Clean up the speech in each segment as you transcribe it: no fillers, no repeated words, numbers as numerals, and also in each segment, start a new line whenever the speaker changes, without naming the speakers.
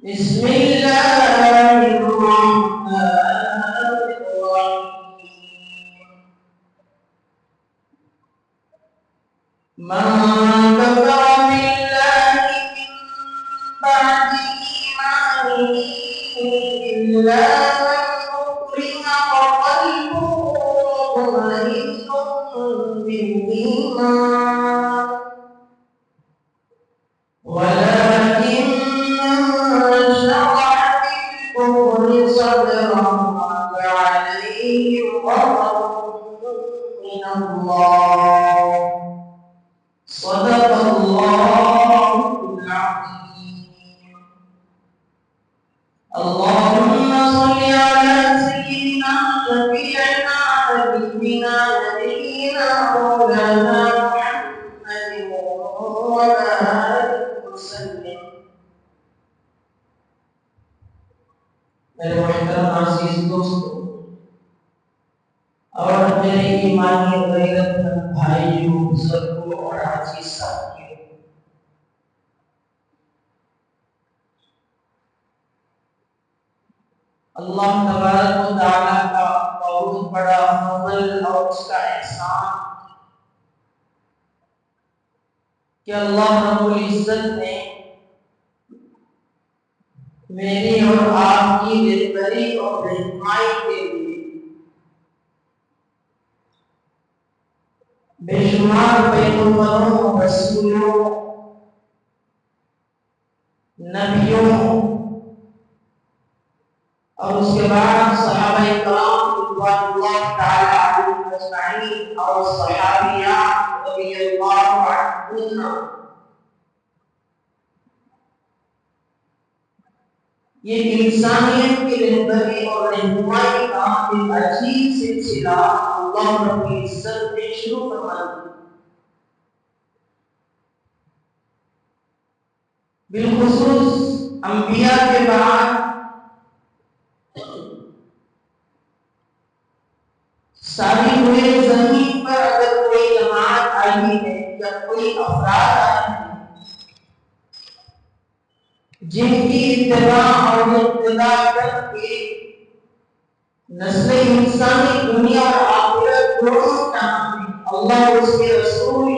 بسم الله الرحمن الرحيم من كفر بالله من بعد إيمانه إلا من أكره وقلبه مطمئن بالإيمان ولكن من شرح بالكفر صدرا فعليهم غضب من الله صدق الله العظيم. اللهم صل على سيدنا شفيعنا حبيبنا نبينا مولانا محمد وعلى آله وسلم. میرے محترم عزیز دوستو اور میرے ایمانی غیرت مند بھائیوں بزرگوں اور عزیز ساتھیوں، اللہ تبارک و تعالیٰ کا بہت بڑا فضل اور اس کا احسان کہ اللہ رب العزت نے میری اور آپ کی بہتری اور رہنمائی کے لیے بے شمار پیغمبروں، رسولوں، نبیوں اور اس کے بعد صحابہ کرام رضوان اللہ تعالی علیہم اجمعین اور صحابیات رضی اللہ عنہن، یہ انسانیت کی رہبری اور رہنمائی کا ایک عجیب سلسلہ اللہ رب العزت نے شروع فرمایا۔ بالخصوص انبیاء کے بعد ساری ہوئے زمین پر اگر کوئی جماعت آئی ہے یا کوئی افراد آئے ہیں جن کی اتباع اور اقتداء کر کے نسل انسانی دنیا اور آخرت دونوں جہاں میں اللہ اور اس کے رسول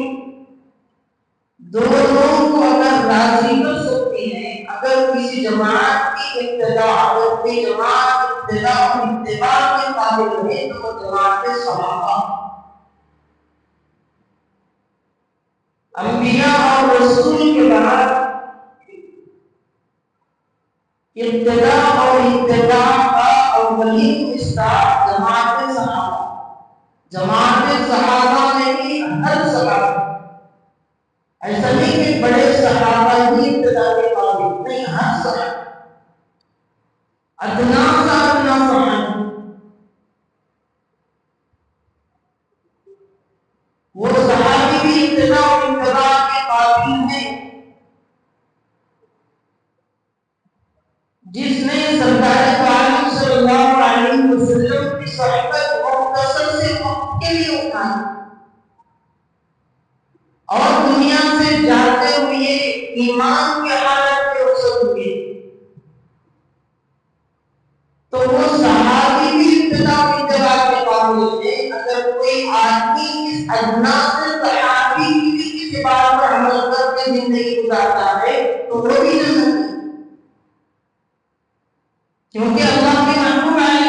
دونوں کو اگر راضی کر سکتی ہیں، اگر کسی جماعت کی ابتداء اور کوئی جماعت ابتداء اور اتباع کے قابل ہے تو وہ جماعت صحابہ، انبیاء اور رسول کے بعد ابتداء اور اتباع کا اولین مصداق جماعت صحابہ۔ جماعت صحابہ میں بھی ہر صحابہ، ایسا نہیں کہ بڑے صحابہ ہی ابتداء کے قابل، نہیں، ہر صحابہ، ادنا سے ادنا صحابہ، وہ صحابی بھی ابتداء اور اتباع کے قابل ہیں جس نے سرکار عالم صلی اللہ علیہ وسلم کی صحبت مختصر سے وقت کے لیے اٹھائی اور دنیا سے جاتے ہوئے ایمان کی حالت میں رخصت ہوئے، تو وہ صحابی بھی ابتداء اور اتباع کے قابل ہے۔ اگر کوئی آدمی اس ادنا سے صحابی کی اتباع پر عمل کر کے زندگی گزارتا ہے تو وہ بھی جنت ہے، کیونکہ اللہ کے محبوب علیہ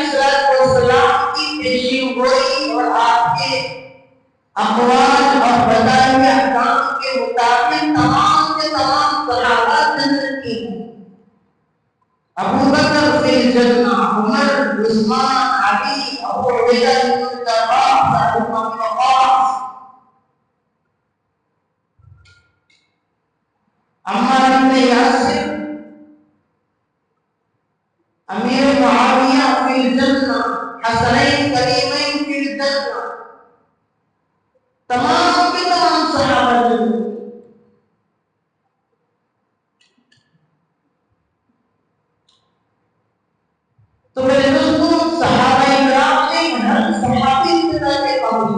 السلام کی پیشین گوئی اور آپ کے اقوال اور بتائے ہوئے احکام کے مطابق تمام کے تمام صحابہ جنت کی ہیں۔ ابو بکر فی الجنہ، عمر، عثمان، علی، ابو عبیدہ بن الجراح، سعد بن ابی وقاص، عمار بن یاسر، امیر معاویہ فی الجنہ، حسنین کریمین فی الجنہ، تمام کے تمام صحابہ جنت۔ تو میرے دوستوں، صحابہ کرام نے ہر صحابی ابتداء کے قابل،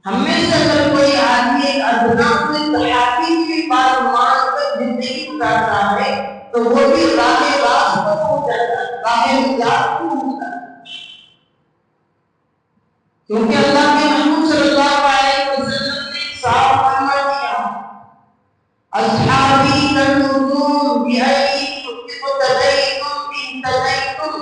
ہم میں سے اگر کوئی آدمی ایک ادنا سے صحابی کی بات مان کر زندگی گزارتا کیونکہ اللہ کے محبوب صلی اللہ علیہ وسلم نے صاف فرما دیا اصحابی تنظرون بأيكم اقتديتم اهتديتم،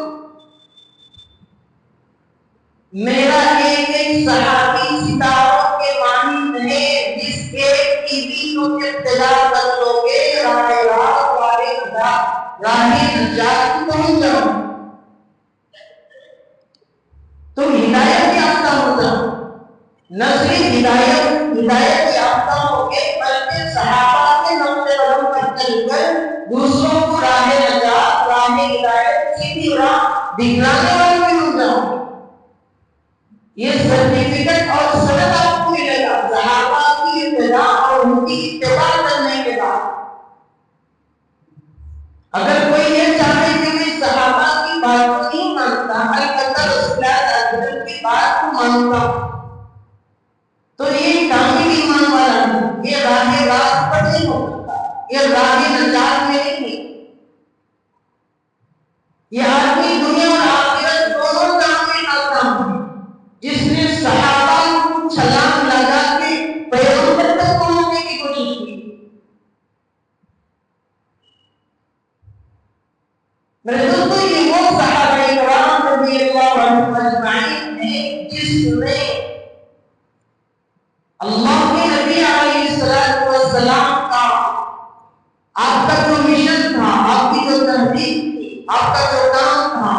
میرا ایک ایک صحابی ستاروں کے مانند ہے، جس ایک کی بھی تم ابتدا کر لو گے راہ نجات کی پہنچ جاؤ، تم ہدایت یافتہ ہو جاؤ، نہ صرف ہدایت یافتہ ہو گے بلکہ صحابہ کے نقش قدم پر چل کر دوسروں کو راہ نجات، راہ ہدایت، سیدھی راہ دکھلانے والے بھی ہو جاؤ۔ یہ سرٹیفکیٹ اور سند آپ کو ملے گا صحابہ کی ابتدا اور ان کی اتباع کرنے کے بعد۔ اگر کوئی یہ چاہے کہ میں صحابہ کی بات کو نہیں مانتا، البتہ رسول اللہ کی بات کو مانتا، تو یہ کامل ایمان والا نہیں، یہ راہ راست پر نہیں ہو سکتا، یہ راہ نجات میں نہیں ہے۔ یہ آدمی دنیا اور آخرت دونوں کام میں ناکام ہے جس نے صحابہ کو چھلانگ لگا کے پیغمبر تک پہنچنے کی کوشش کی۔ میرے دوستو، یہ وہ صحابہ کرام رضی اللہ عنہم اجمعین ہیں جس نے اللہ کے نبی علیہ السلام کا، آپ کا جو مشن تھا، آپ کی جو تحریک تھی، آپ کا جو کام تھا،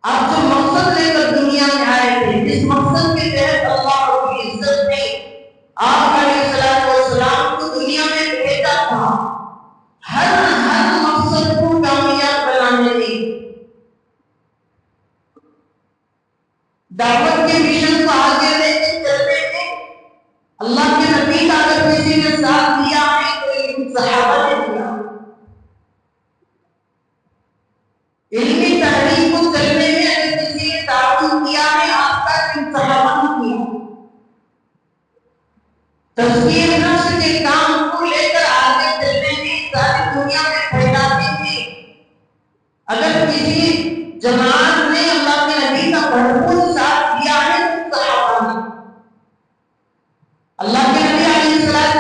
آپ جو مقصد لے کر دنیا میں آئے تھے، جس مقصد کے تحت اللہ رب العزت نے آپ علیہ السلام کو دنیا میں بھیجا تھا، ہر مقصد کو کامیاب بنانے کے، دعوت کے مشن کو آگے لے کے چلنے میں اللہ کے نبی کا اگر کسی نے ساتھ دیا ہے تو ان صحابہ نے دیا۔ علمی تحریک کو چلنے میں اگر کسی نے تعاون کیا ہے آپ کا، ان صحابہ نے کیا۔ تذکیر نفس کے کام کو لے کر آگے چلنے میں، ساری دنیا میں پھیلانے میں اگر کسی جماعت نے اللہ کے نبی کا بھرپور ساتھ دیا ہے تو صحابہ نے۔ اللہ کے نبی علیہ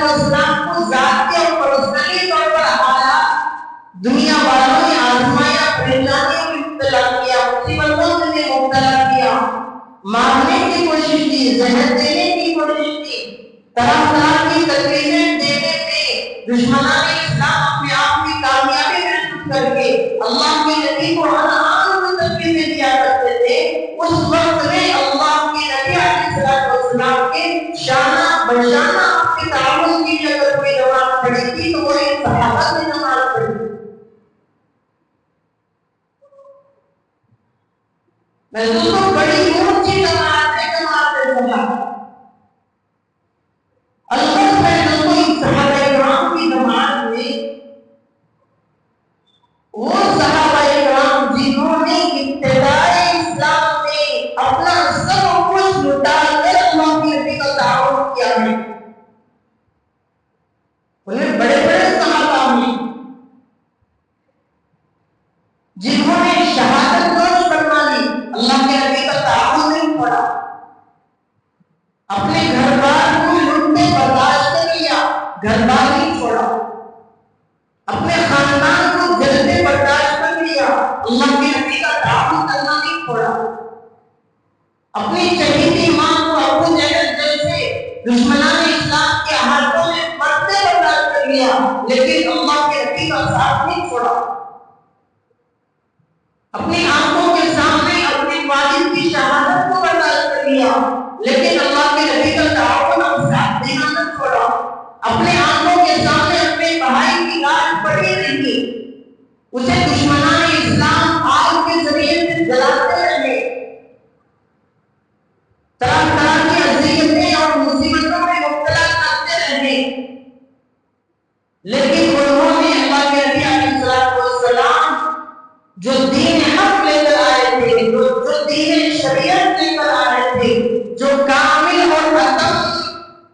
السلام کو ذاتی اور پرسنلی طور پر حالات دنیا والوں نے آزمایا، پریشانیوں میں مبتلا کیا، مصیبتوں میں مبتلا کیا، مارنے کی کوشش کی، زہر دینے کی کوشش کی، طرح طرح کی تکلیفیں دینے میں دشمنان اسلام اپنے آپ کی کامیابی محسوس کر کے اللہ کے نبی کو ہر تکلیفیں دیا کرتے تھے۔ اس وقت میں اللہ کے نبی علیہ السلام کے شانہ بشانہ آپ کے تعاون کے لیے اگر کوئی جماعت کھڑی تھی تو وہ ایک صحابہ کی جماعت کھڑی تھی۔ میں دوستوں بڑی اونچی جماعت ہے، جماعت صحابہ۔ البتہ میں دوستوں اس صحابہ کرام کی جماعت میں وہ صحابہ کرام جنہوں نے ابتدائی اسلام میں اپنا سب کچھ لٹا کر اللہ کے نبی کا تعاون کیا ہے، انہیں بڑے بڑے صحابہ ہیں جنہوں نے شہادت نوش فرما لی، اللہ کے نبی کا تعاون نہیں پڑا، اپنے گھر بار کو لٹنے برداشت کر لیا، گھر بار نہیں چھوڑا، اپنے خاندان کو جلتے برداشت کر لیا، اللہ کے نبی کا تعاون کرنا نہیں چھوڑا، اپنی چہیتی ماں کو ابو جہل جیسے دشمنان اسلام کے ہاتھوں میں مرتے برداشت کر لیا، لیکن اللہ کے نبی کا ساتھ نہیں چھوڑا، اپنی آنکھوں کے سامنے اپنے والد کی شہادت کو برداشت کر لیا، لیکن اللہ کے نبی کا تعاون اور ساتھ دینا نہ چھوڑا، اپنے آنکھوں کے سامنے اپنے بھائی کی لاش پڑی رہی، اسے دشمنان اسلام آگ کے ذریعے سے جلاتے رہے، طرح طرح کی اذیتیں اور مصیبتوں میں مبتلا کرتے رہے، لیکن انہوں نے اللہ کے نبی علیہ السلام جو دین حق لے کر آئے تھے، جو دین شریعت لے کر آئے تھے، جو کامل اور اتم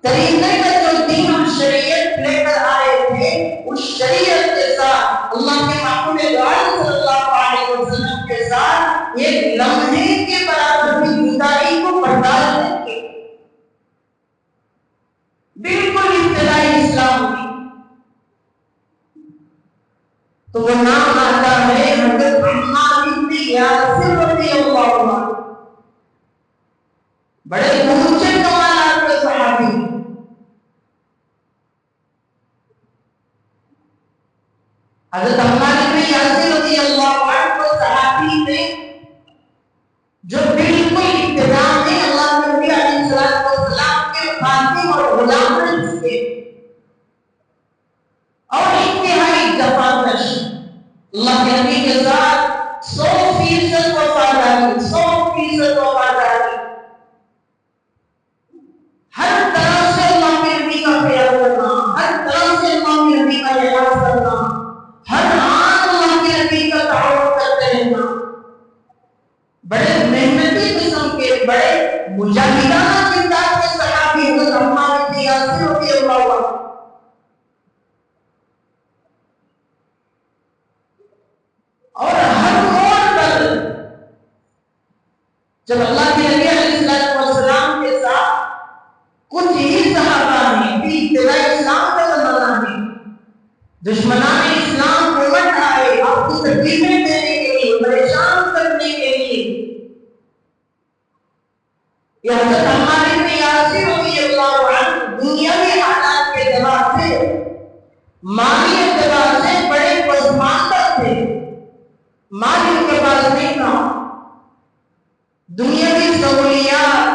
طریقے کا جو دین اور شریعت لے کر آئے تھے، اس شریعت کے ساتھ اللہ کے محبوب صلی اللہ علیہ وسلم کے ساتھ ایک لمحے کے برابر بھی جدائی کو برداشت تو وہ نام آتا ہے حضرت عمار بن یاسر رضی اللہ عنہ، بڑے اونچے کمالات کے صحابی. حضرت عمار بن یاسر رضی اللہ عنہ صحابی تھے جو بالکل ابتدا میں اللہ کے نبی علیہ السلام کے خادم اور غلام بن چکے اور انتہائی جفاکش. اللہ کے نبی کے ساتھ 100% وفاداری، 100% وفاداری، ہر طرح سے اللہ کے نبی کا خیال کرنا، ہر طرح سے اللہ کے نبی کا لحاظ کرنا، ہر آن اللہ کے نبی کا تعاون کرتے رہنا. بڑے محنتی قسم کے، بڑے مجاہدانہ کردار کے صحابی حضرت عمار بن یاسر رضی اللہ عنہ. اور ہر موڑ پر جب اللہ کے نبی علیہ السلام کے ساتھ کچھ ہی صحابہ نے بھی ابتدائی اسلام کا زمانہ میں دشمنان اسلام کو مٹ آئے آپ کو تکلیفیں دینے کے لیے، پریشان کرنے کے لیے، یہ حضرت عمار بن یاسر رضی اللہ عنہ دنیاوی حالات کے اعتبار سے، مالی اعتبار سے بڑے پسماندہ تھے. مال ان کے پاس نہیں تھا، دنیاوی سہولیات،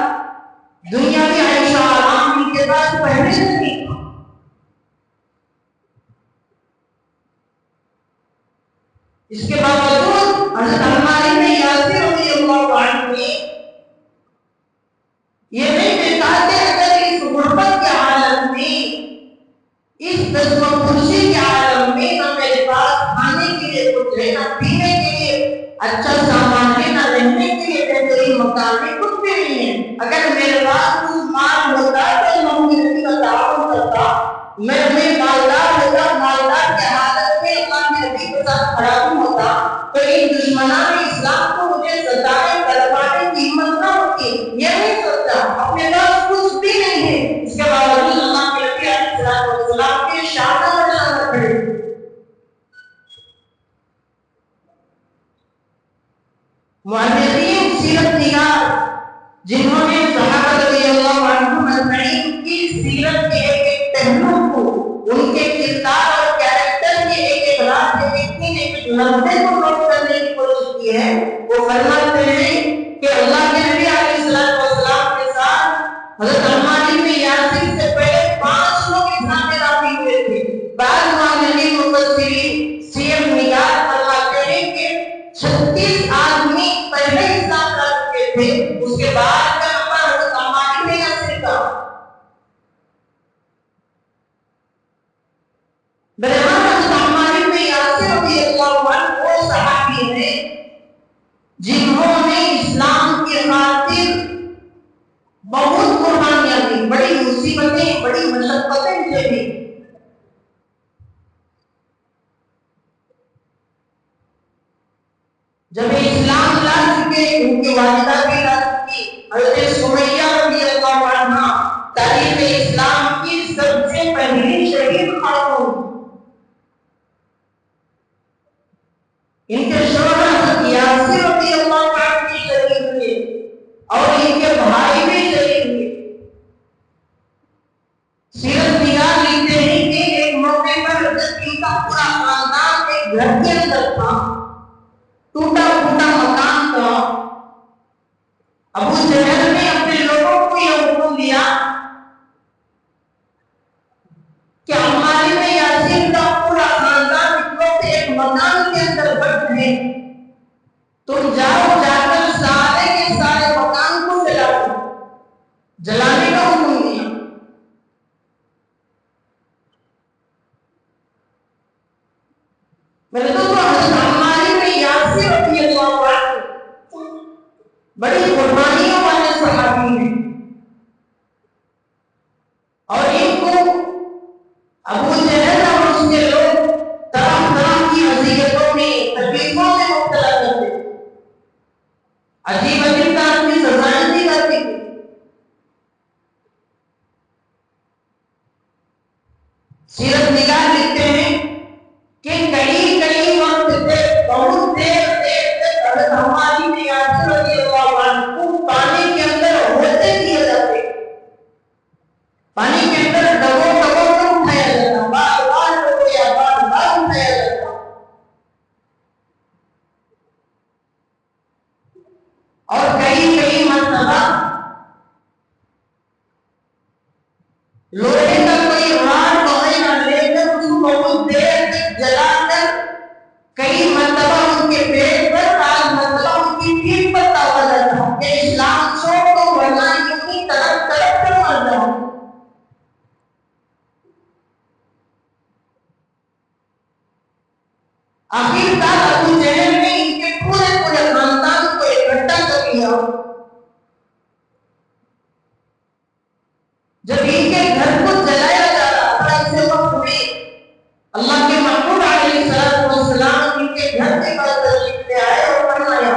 دنیاوی عیش و آرام ان کے پاس پہلے سے نہیں تھا. اس کے باوجود حضرت عمار بن یاسر رضی اللہ عنہ نے یہ نہیں دیکھا کہ اگر اس غربت کے عالم میں، اس دست و کرسی کے عالم میں نہ میرے پاس کھانے کے لیے کچھ ہے، نہ پینے کے لیے اچھا سامان ہے، نہ رہنے کے لیے بہترین مکان ہے، کچھ بھی نہیں ہے، اگر میرے پاس کچھ مال ہوتا تو میں نبی کا تعاون کرتا، میں مالدار ہوتا، مالدار کے حالت میں اللہ کے نبی کے ساتھ کھڑا ہوتا تو ان دشمنان اسلام کو مجھے ستانے تڑپانے کی ہمت نہ ہوتی. یہ نہیں سوچتا، اپنے پاس کچھ بھی نہیں ہے، اس کے باوجود اللہ کے نبی علیہ السلام کے شانہ بشانہ کھڑے. مؤرخین سیرت نگار جنہوں نے صحابہ رضی اللہ عنہم اجمعین کی سیرت کے ایک ایک پہلو کو، ان کے کردار اور کیریکٹر کے ایک ایک راز کے ایک لمحے کو نوٹ کرنے کی کوشش کی ہے، وہ فرماتے ہیں کہ اللہ کے نبی علیہ السلام کے ساتھ حضرت عمار بن یاسر سے پہلے 5 لوگ اسلام میں داخل ہوئے تھے. بعض مؤرخین مفسرین سیرت نگار فرماتے ہیں کہ 36 آدمی پہلے اسلام لا چکے تھے، اس کے بعد کا نمبر حضرت عمار بن یاسر کا. بہرحال حضرت عمار بن یاسر رضی اللہ عنہ وہ صحابی ہیں جنہوں نے اسلام کی خاطر بہت قربانیاں دی، بڑی مصیبتیں، بڑی مشقتیں جھیلی. جب اسلام لا چکے، ان کی والدہ بھی لا چکی، حضرت سمیہ رضی اللہ عنہ تاریخ اسلام کی سب سے پہلی شہید خاتون، ان کے شوہر حضرت یاسر رضی اللہ عنہ بھی شہید ہوئے اور ان کے بھائی بھی شہید ہوئے. سیرت نگار لکھتے ہیں کہ ایک موقع پر حضرت ان کا پورا خاندان ایک گھر کے اندر تھا، ٹوٹا پھوٹا مکان تھا. ابو جہل نے اپنے لوگوں کو یہ حکم دیا کہ عمار بن یاسر کا پورا خاندان اس وقت ایک مکان کے اندر بند ہے، تم جاؤ، جا کر سارے کے سارے مکان کو جلاؤ. جلانے کا حکم دیا. میرے دوستو حضرت عمار بن یاسر رضی اللہ عنہ بڑی قربانیوں والے صحابی ہیں اور ان کو ابو جہل اور اس کے لوگ طرح طرح کی اذیتوں میں، تکلیفوں میں مبتلا کرتے، عجیب عجیب طرح کی سزائیں دی کرتی تھی. سیرت نگار لکھتے ہیں کہ کئی کئی کئی مرتبہ ان کے پیٹ پر، بعض مرتبہ ان کی پیٹھ پر تاوا جاتا کہ اسلام چھوڑ دو ورنہ یوں ہی تڑپ تڑپ کر مر جاؤ۔ آخرکار ابو جہل نے ان کے پورے خاندان کو اکٹھا کر لیا۔ جب ان کے گھر کو جلایا جا رہا تھا، اسے وقت میں اللہ کے محبوب علیہ السلام ان کے گھر کے پاس تشریف لے آئے اور فرمایا،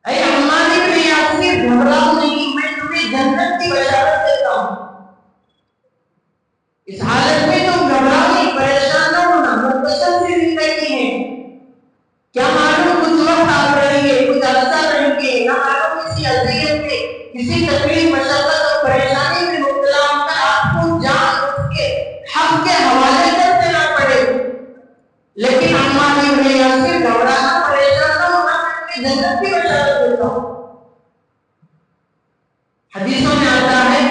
اے عمار بن یاسر، گھبراؤ نہیں، میں تمہیں جنت کی بشارت دیتا ہوں۔ اس حالت میں تم گھبراؤ نہیں، پریشان نہ ہونا، مختصر سی زندگی ہے، کیا معلوم کچھ وقت آپ رہیں گے، کچھ عرصہ رہیں گے، نہ معلوم کسی اذیت میں، کسی تکلیف، مشقت اور پریشانی میں مبتلا ہو کر آپ کو جان اس کے حق کے حوالے کر دینا پڑے۔ لیکن عمار بن یاسر، گھبرانا، پریشان نہ ہونا، میں جنت کی بشارت دیتا ہوں۔ حدیثوں میں آتا ہے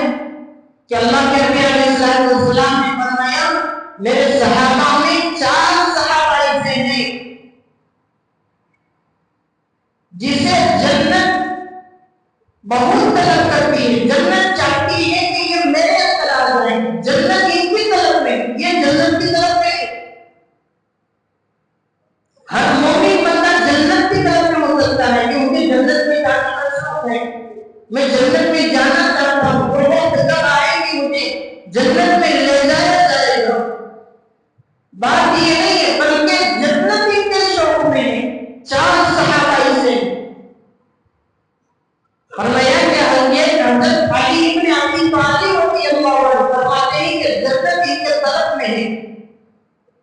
کہ اللہ کے نبی علیہ السلام نے فرمایا، میرے صحابہ میں 4 صحابہ ایسے ہیں جسے جنت بہت طلب کرتی ہے، جنت چاہتی ہے کہ یہ میرے اندر آ جائیں، جنت ان کی طرف میں، یہ جنت کی طرف میں۔ ہر مومن بندہ جنت کی طرف میں ہو سکتا ہے کہ مجھے جنت میں جانے کا شوق ہے، میں جنت میں جانا چاہتا ہوں، وہ وقت جب آئے گی مجھے جنت میں لے جایا جائے گا۔ بات یہ نہیں ہے، بلکہ جنت ان کے شوق میں ہے۔ 4 صحابہ ایسے فرمایا کہ حضرت علی ابن ابی طالب رضی اللہ عنہ فرماتے ہیں کہ جنت ان کے طرف میں ہے،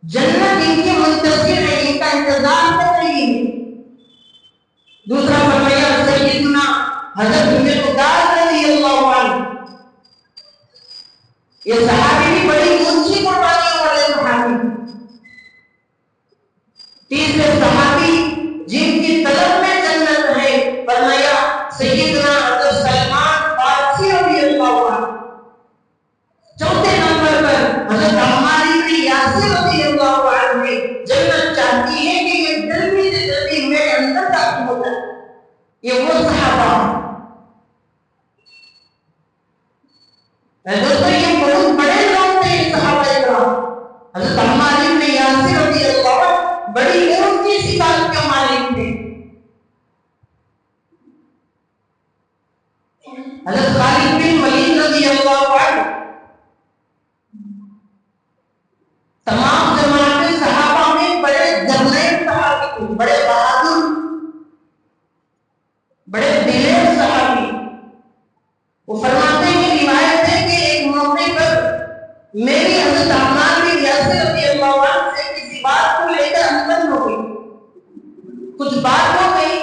جنت ان کی منتظر ہے، ان کا انتظار کر رہی ہے۔ دوسرا فرمایا سیدنا حضرت مقداد رضی اللہ عنہ، یہ صحابی بھی بڑی اونچی قربانیوں والے صحابی۔ تیسرے صحابی جن کی طلب میں جنت ہے، فرمایا سیدنا حضرت سلمان فارسی رضی اللہ عنہ۔ چوتھے نمبر پر حضرت عمار بن یاسر رضی اللہ عنہ نے جنت چاہتی ہے کہ یہ جلدی سے جلدی میرے اندر داخل ہو جائے۔ یہ وہ صحابہ ہیں۔ دوستو یہ بہت بڑے لوگ تھے صحابہ کرام۔ حضرت عمار بن یاسر رضی اللہ عنہ بڑی اونچی صفات کے مالک تھے۔ حضرت خالد بن ولید رضی اللہ عنہ تمام جماعت صحابہ میں بڑے جرنیل صحابی تھے، بڑے بہادر، بڑے دلیر صحابی۔ وہ فرماتے ہیں، روایت ہے کہ ایک موقع پر میری حضرت عمار بن یاسر رضی اللہ عنہ سے کسی بات کو لے کر انبن ہو گئی، کچھ بات ہو گئی،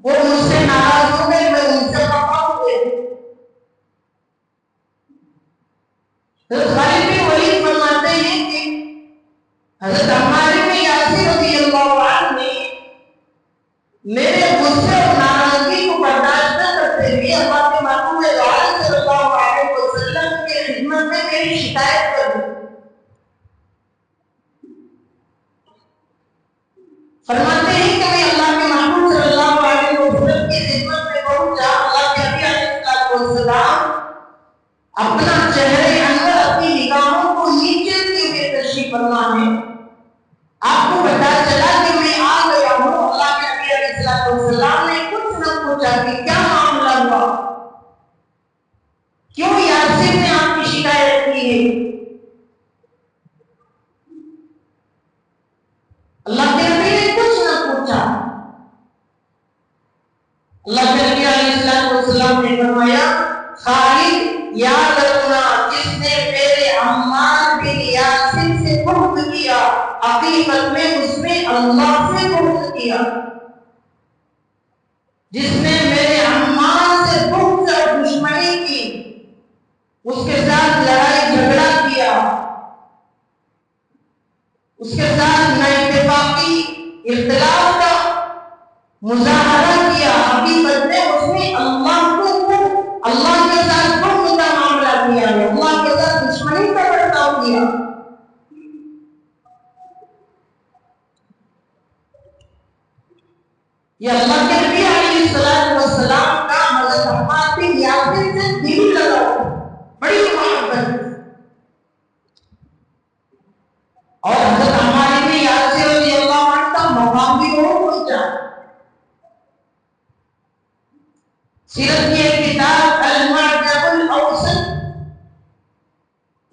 وہ مجھ سے ناراض ہو گئے، میں ان سے خفا ہو گئی۔ حضرت خالد بن ولید فرماتے ہیں کہ حضرت عمار بن یاسر رضی اللہ عنہ نے میرے غصے اور ناراضگی کو برداشت نہ کرتے ہوئے اللہ کے محبوب صلی اللہ علیہ وسلم کے خدمت میں میری شکایت کر دی۔ فرماتے ہیں کہ میں اللہ کے محبوب صلی اللہ علیہ وسلم کی خدمت میں پہنچا، اللہ کے نبی علیہ السلام اپنا چہرے انور، اپنی نگاہوں کو نیچے کیے ہوئے تشریف فرما ہے۔ آپ کو پتا چلا کہ میں آ گیا ہوں، اللہ کے نبی علیہ السلام نے کچھ نہ پوچھا کہ کیا معاملہ ہوا، کیوں یاسر نے آپ کی شکایت کی ہے۔ اللہ کے نبی نے کچھ نہ پوچھا۔ اللہ کے نبی علیہ السلام نے فرمایا، خالد یاد رکھنا، جس نے میرے عمار بن یاسر سے بغض کیا، حقیقت میں اس نے اللہ سے بغض کیا۔ جس نے میرے عمار سے بغض اور دشمنی کی، اس کے ساتھ لڑائی جھگڑا کیا، اس کے ساتھ نااتفاقی، اختلاف کا مظاہرہ کیا، حقیقت میں اس نے اللہ کے ساتھ بغض کا معاملہ کیا ہے، اللہ کے ساتھ دشمنی کا برتاؤ کیا۔ یہ اللہ کے نبی علیہ السلام کا حضرت عمار بن یاسر سے دل لگا ہوا، بڑی محبت. اور حضرت عمار بن یاسر رضی اللہ عنہ کا مقام بھی بہت اونچا. سیرت کی ایک کتاب المعجم الاوسط،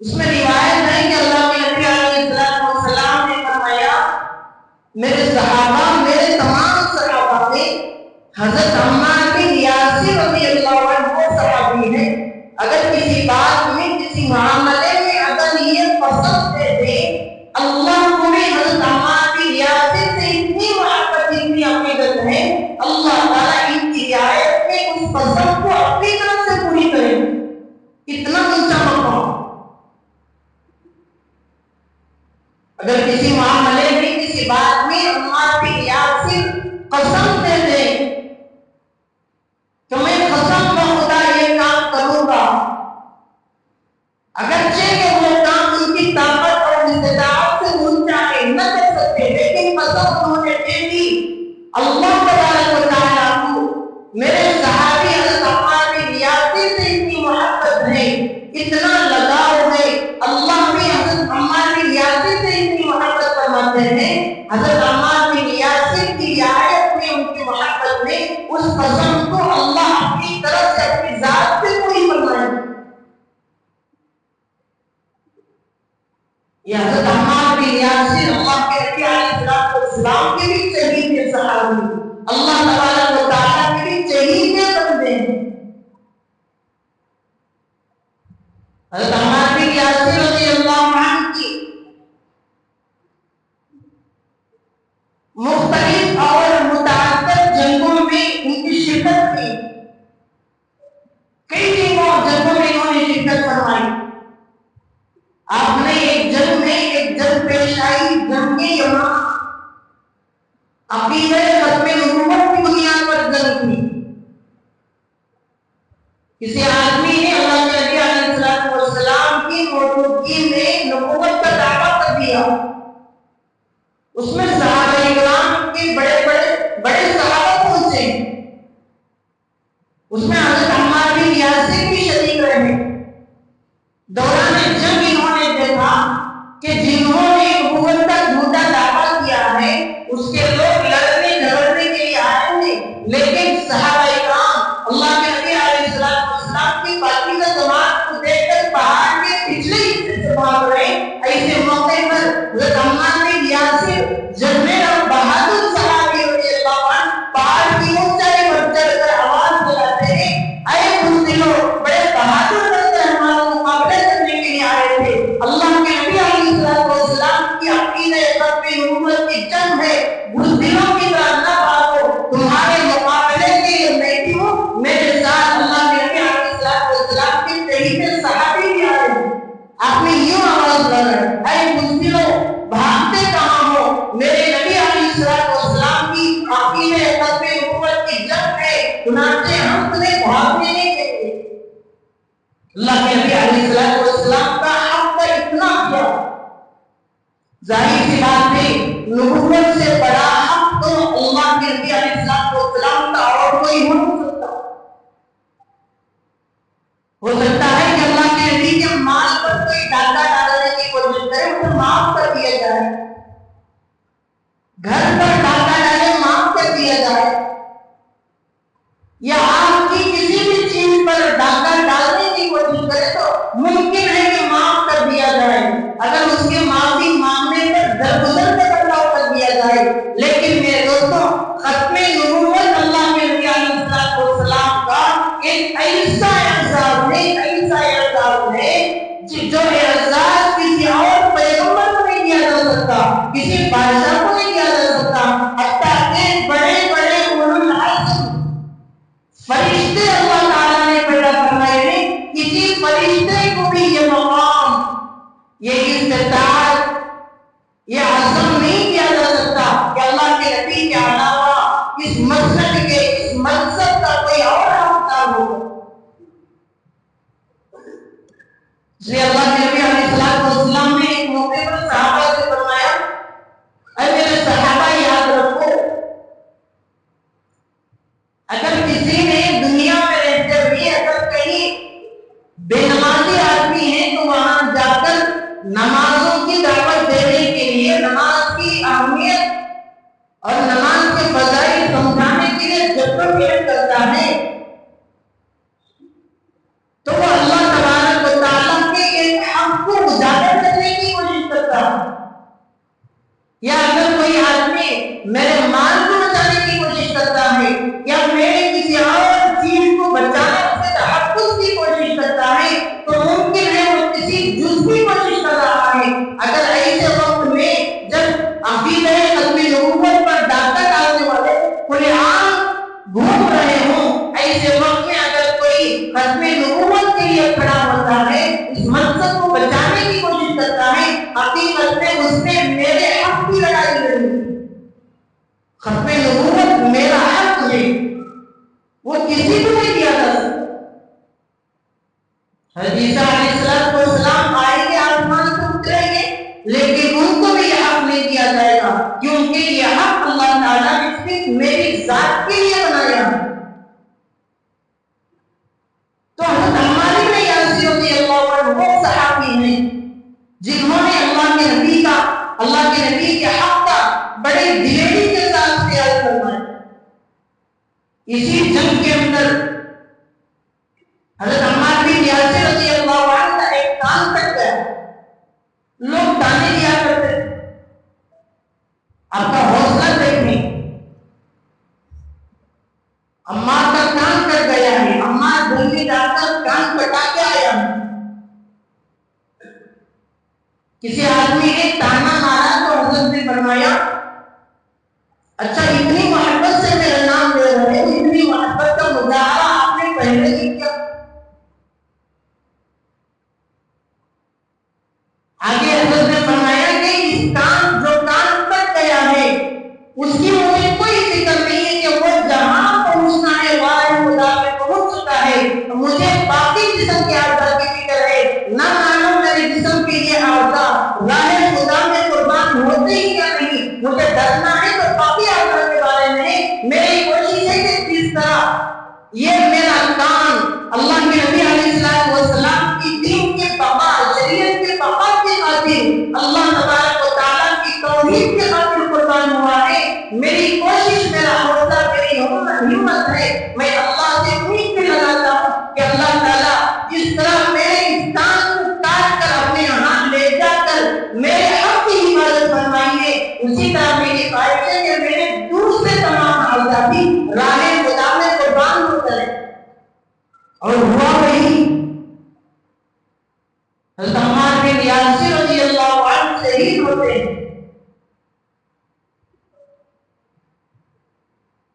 اس میں روایت ہے کہ اللہ کے نبی علیہ السلام نے فرمایا میرے صحابہ، میرے تمام صحابہ میں حضرت عمار بن یاسر رضی اللہ عنہ وہ صحابی ہیں، اگر کسی بات میں کسی معاملے میں اگر یہ پسند دے دے، اللہ کو بھی حضرت عمار بن یاسر سے اتنی محبت، اتنی عقیدت ہے، اللہ تعالیٰ ان کی رعایت میں اس پسند کو اپنی طرف سے پوری کرے. اتنا اونچا مقام. اگر کسی معاملے میں کسی بات میں عمار بن یاسر قسم دے دے تو میں قسم بخدا یہ کام کروں گا، اگرچہ کہ وہ کام ان کی طاقت اور استطاعت سے اونچا ہے، نہ کر سکتے، لیکن قسم انہوں نے دے دی. اللہ تبارک و تعالیٰ کو میرے صحابی حضرت عمار بن یاسر سے اتنی محبت ہے، اتنا لگاؤ ہے، اللہ بھی حضرت عمار بن یاسر سے اتنی محبت فرماتے ہیں. حضرت عمار بن یاسر کی رعایت میں، ان کی محبت میں اس قسم کو اللہ اپنی طرف سے اپنی ذات سے پوری فرمائے. یہ حضرت عمار بن یاسر اللہ کے نبی علیہ السلام کے بھی شہید صحابی، اللہ تبارک و تعالیٰ کے بھی شہید بندے ہیں. حضرت عمار بن یاسر رضی اللہ عنہ کی مختلف اور متعدد جنگوں میں ان کی شرکت کی. کئی جنگوں میں انہوں نے شرکت فرمائی. آپ نے ایک جنگ پیش آئی، جنگ یمامہ، عقیدہ ختم نبوت کی بنیاد پر جنگ تھی. کسی آدمی نے اللہ کے نبی علیہ السلام کی موجودگی میں نبوت کا دعویٰ کر دیا. اس میں صحابہ کرام کے بڑے صحابہ پہنچے، اس میں حضرت عمار بن یاسر بھی شریک رہے. دوران جنگ انہوں نے دیکھا کہ جنہوں نے نبوت کا جھوٹا دعویٰ کیا ہے اس کے لوگ لڑنے جھگڑنے کے لیے آئے ہیں، لیکن صحابہ کرام اللہ کے نبی علیہ السلام کی پاکیزہ جماعت کو دیکھ کر پہاڑ کے پچھلے حصے سے بھاگ رہے. ایسے موقع پر حضرت عمار بن یاسر جنرل اور بہادر صحابی رضی اللہ عنہ پہاڑ کی اونچائی پر چڑھ کر آواز لگاتے ہیں، اے بزدلو، بڑے بہادر بندے ہمارا مقابلہ کرنے کے لیے آئے تھے. اللہ کے نبی علیہ السلام کی عقیدہ ختم نبوت کی جنگ ہے، بزدلوں کی طرح نہ بھاگو، تمہارے مقابلے کے لیے میں ہوں، میرے ساتھ اللہ کے نبی علیہ السلام کے شہید صحابی بھی آئے. آپ نے یوں آواز لگائی، اے بزدلو، بھاگتے کہاں ہو؟ میرے نبی علیہ السلام کی عقیدہ ختم نبوت کی جنگ ہے، چنانچہ ہم تمہیں بھاگنے نہیں دیں گے. اللہ کے نبی علیہ السلام کا حق کا اتنا کیا، ظاہر سی بات ہے نبوت سے بڑا حق تو اللہ کے نبی علیہ السلام کا اور کوئی ہو نہیں سکتا. ہو سکتا ہے کہ اللہ کے نبی کے مال پر کوئی ڈاکہ ڈالنے کی کوشش کرے، اسے معاف کر دیا جائے، گھر پر ڈاکہ ڈالے معاف کر دیا جائے، یا آپ کی کسی بھی چیز پر ڈاکہ ڈالنے کی کوشش کرے تو ممکن ہے کہ معاف کر دیا جائے، اگر اس کے معافی مانگنے پر درگزر سے بدلاؤ کر دیا جائے. لیکن میرے دوستوں، ختم نبوت اللہ کے نبی علیہ السلام کا ایک ایسا اعزاز ہے جو اعزاز کسی اور پیغمبر کو نہیں دیا جا سکتا، کسی بادشاہ کو نہیں دیا جا سکتا. حتیٰ کہ بڑے اولو العزم فرشتے اللہ تعالیٰ نے پیدا فرمائے ہیں، کسی فرشتے کو بھی یہ مقام، یہ استطاعت، یہ عزم نہیں کیا جا سکتا کہ اللہ کے نبی کے علاوہ اس مسلک کے، اس منصب کا کوئی اور حقدار ہو. اس لیے اللہ کے نبی علیہ السلام نے ایک موقع پر صحابہ سے فرمایا، اے میرے صحابہ یاد رکھو یا اگر کوئی آدمی میرے مال کو بچانے کی کوشش کرتا ہے یا میرے کسی اور چیز کو بچانے سے تحفظ کی کوشش کرتا ہے تو ممکن ہے وہ کسی جزوی کوشش کر رہا ہے. اگر ایسے وقت میں جب عقیدہ ختم نبوت پر ڈاکہ ڈالنے والے کھلے عام گھوم رہے ہوں، ایسے وقت میں اگر کوئی ختم نبوت کے لیے کھڑا ہوتا ہے، اس مقصد کو بچانے کی کوشش کرتا ہے، حقیقت میں اس نے میرے حق کی لڑائی لڑی. ختم نبوت میرا حق ہے، وہ کسی کو نہیں دیا جا سکتا. حضرت عیسیٰ علیہ السلام آئیں گے، آسمان سے اتریں گے، لیکن ان کو بھی یہ حق نہیں دیا جائے گا کیونکہ یہ حق اللہ تعالیٰ نے صرف میری ذات کے لیے بنایا. تو حضرت عمار بن یاسر رضی اللہ عنہ وہ صحابی ہیں جنہوں نے اللہ کے نبی کے حق کا بڑے دلیری کے ساتھ خیال فرمایا. اسی جنگ کے اندر حضرت عمار بن یاسر رضی اللہ عنہ کا ایک کان کٹ گیا. لوگ تانے دیا کرتے آپ کا حوصلہ دیکھیں، عمار کا کان کٹ گیا ہے، عمار جلدی جا کر کان کٹا کے آیا. کسی آدمی نے تانا مارا تو حضرت نے فرمایا اچھا اتنی محبت سے میرا نام لے رہے ہو، اتنی محبت کا مظاہرہ آپ نے پہلے نہیں کیا. آگے حضرت نے فرمایا کہ اس کان جو کان کٹ گیا ہے اس کی مجھے کوئی فکر نہیں ہے کہ وہ جہاں پہنچنا ہے وہاں خدا میں پہنچ چکا ہے. مجھے باقی جسم کے اعضاء کی فکر ہے، نہ مانو میرے جسم کے لیے اعضاء راہ خدا میں قربان ہوتے ہی یا نہیں. مجھے ڈرنا ہے تو باقی اعضاء کے بارے میں. میری کوشش ہے کہ کس طرح یہ میرا کان اللہ کے نبی علیہ السلام کی دین کے بقا، شریعت کے بقا کے خاطر، اللہ تبارک و تعالیٰ کی توحید کے خاطر قربان ہوا ہے. میری کوشش، میرا حوصلہ، میری ہمت ہے، میں اللہ سے امید بھی لگاتا ہوں کہ اللہ تعالیٰ جس طرح میرے اس کان کو کاٹ کر اپنے ہاتھ لے جا کر میرے حق کی حفاظت فرمائی ہے، اسی طرح میری خواہش ہے کہ میرے دوسرے تمام اعضاء بھی راہ خدا میں قربان ہو جائیں. اور ہوا وہی. حضرت عمار بن یاسر رضی اللہ عنہ شہید ہوتے ہیں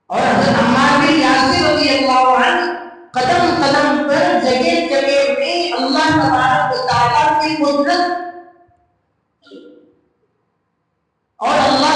اور حضرت عمار بن یاسر رضی اللہ عنہ قدم قدم پر جگہ جگہ میں اللہ تبارک و تعالیٰ کی قدرت اور اللہ